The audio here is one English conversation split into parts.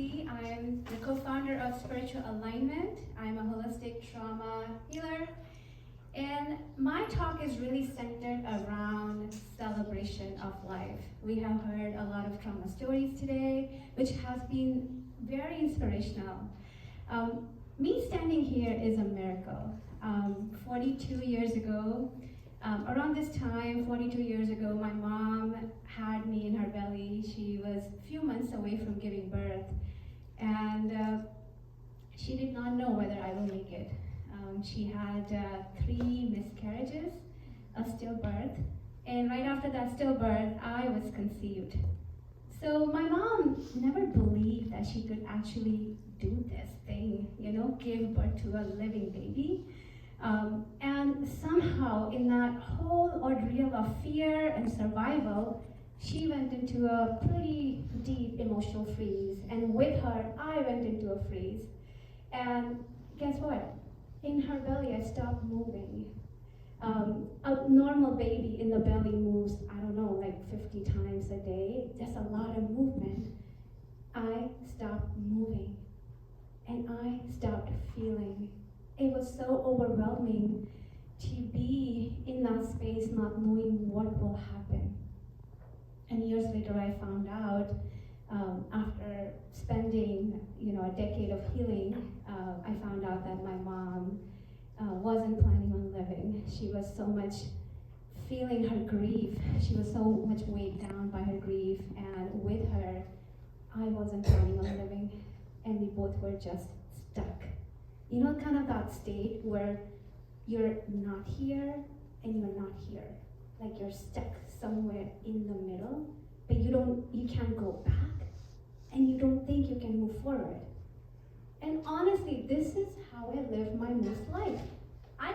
Shakti. I'm the co-founder of Spiritual Alignment. I'm a holistic trauma healer. And my talk is really centered around celebration of life. We have heard a lot of trauma stories today, which has been very inspirational. Me standing here is a miracle. 42 years ago, around this time, 42 years ago, my mom had me in her belly. She was a few months away from giving birth, and she did not know whether I will make it. She had 3 miscarriages, a stillbirth, and right after that stillbirth, I was conceived. So my mom never believed that she could actually do this thing, give birth to a living baby. And somehow in that whole ordeal of fear and survival, she went into a pretty deep emotional freeze. And with her, I went into a freeze. And guess what? In her belly, I stopped moving. A normal baby in the belly moves, I don't know, like 50 times a day. That's a lot of movement. I stopped moving. And I stopped feeling. It was so overwhelming to be in that space not knowing what will happen. And years later I found out, after spending a decade of healing, I found out that my mom wasn't planning on living. She was so much feeling her grief. She was so much weighed down by her grief, and with her, I wasn't planning on living, and we both were just stuck. Kind of that state where you're not here and you're not here. Like you're stuck somewhere in the middle, but you can't go back, and you don't think you can move forward. And honestly, this is how I lived my most life. I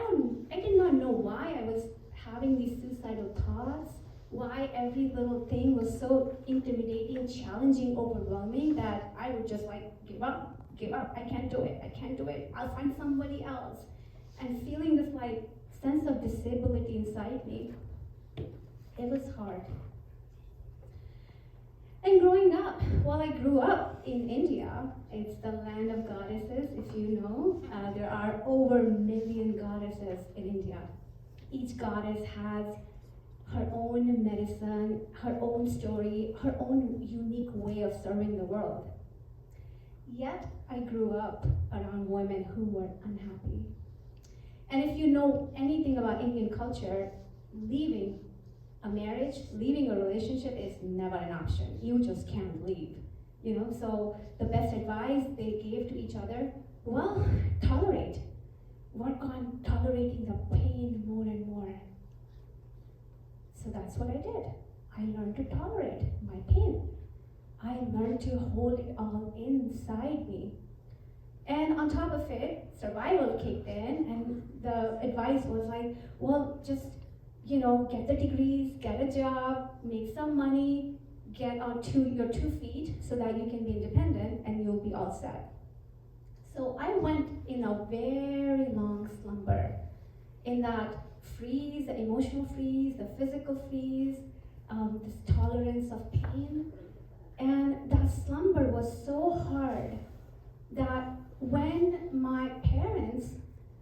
did not know why I was having these suicidal thoughts, why every little thing was so intimidating, challenging, overwhelming that I would just give up, I can't do it, I'll find somebody else. And feeling this sense of disability inside me, it was hard. And growing up, I grew up in India. It's the land of goddesses, if you know. There are over 1 million goddesses in India. Each goddess has her own medicine, her own story, her own unique way of serving the world. Yet, I grew up around women who were unhappy. And if you know anything about Indian culture, leaving a marriage, leaving a relationship is never an option. You just can't leave. So the best advice they gave to each other, tolerate. Work on tolerating the pain more and more. So that's what I did. I learned to tolerate my pain. I learned to hold it all inside me. And on top of it, survival kicked in, and the advice was just, get the degrees, get a job, make some money, get onto your 2 feet so that you can be independent and you'll be all set. So I went in a very long slumber, in that freeze, the emotional freeze, the physical freeze, this tolerance of pain. And that slumber was so hard that when my parents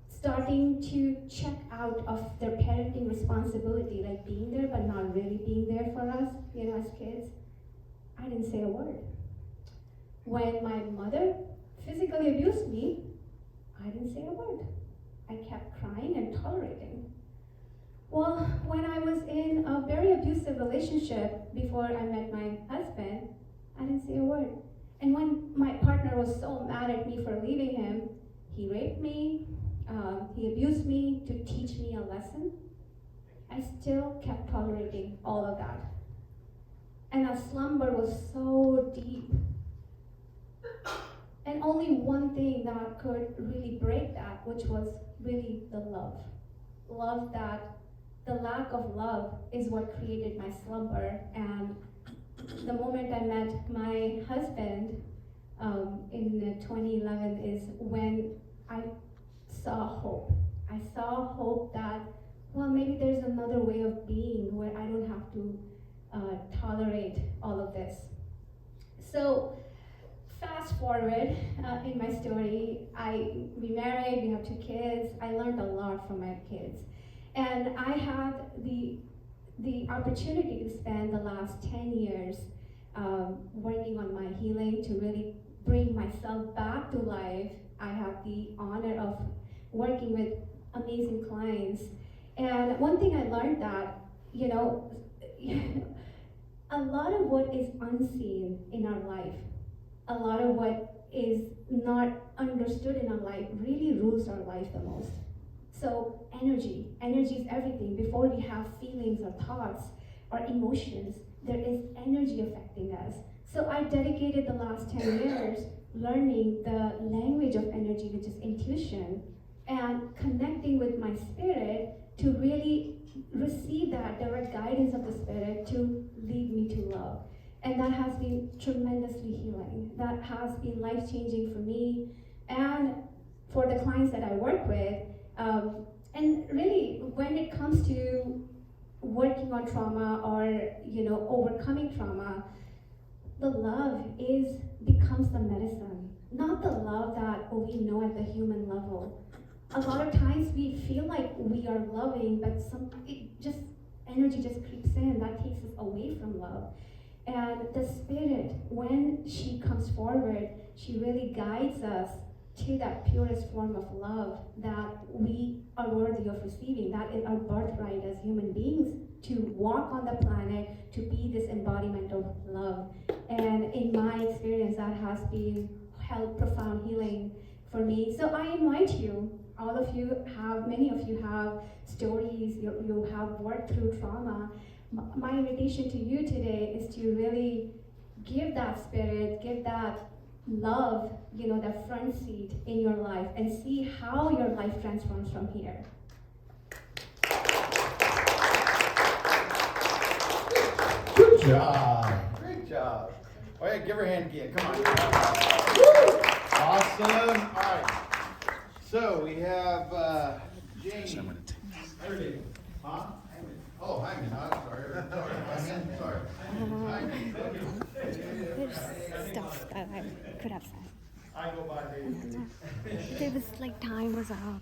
starting to check out of their parenting responsibility, like being there but not really being there for us, as kids, I didn't say a word. When my mother physically abused me, I didn't say a word. I kept crying and tolerating. Well, when I was in a very abusive relationship before I met my husband, I didn't say a word. And when my partner was so mad at me for leaving him, he raped me, he abused me to teach me a lesson. I still kept tolerating all of that. And that slumber was so deep. And only one thing that could really break that, which was really the love. Love that, the lack of love is what created my slumber. And the moment I met my husband in 2011 is when I saw hope. I saw hope that, maybe there's another way of being where I don't have to tolerate all of this. So fast forward in my story, we married, we have 2 kids. I learned a lot from my kids. And I had the opportunity to spend the last 10 years working on my healing to really bring myself back to life. I have the honor of working with amazing clients. And one thing I learned that, you know, a lot of what is unseen in our life, a lot of what is not understood in our life really rules our life the most. So energy is everything. Before we have feelings or thoughts or emotions, there is energy affecting us. So I dedicated the last 10 years learning the language of energy, which is intuition, and connecting with my spirit to really receive that direct guidance of the spirit to lead me to love. And that has been tremendously healing. That has been life-changing for me and for the clients that I work with. And really, when it comes to working on trauma or overcoming trauma, the love becomes the medicine, not the love that we know at the human level. A lot of times we feel like we are loving, but energy just creeps in that takes us away from love. And the spirit, when she comes forward, she really guides us to that purest form of love that we are worthy of receiving. That is our birthright as human beings, to walk on the planet, to be this embodiment of love. And in my experience, that has been held profound healing for me. So I invite you, many of you have stories, you have worked through trauma. My invitation to you today is to really give that spirit, give that love, that front seat in your life, and see how your life transforms from here. Good job. Great job. Oh yeah, give her a hand again. Come on. Awesome. All right. So we have James. Huh? Oh, Hyman. Sorry. Hyman. Sorry. Hyman. There's stuff that I could have said. I go by Dave. There was time was up.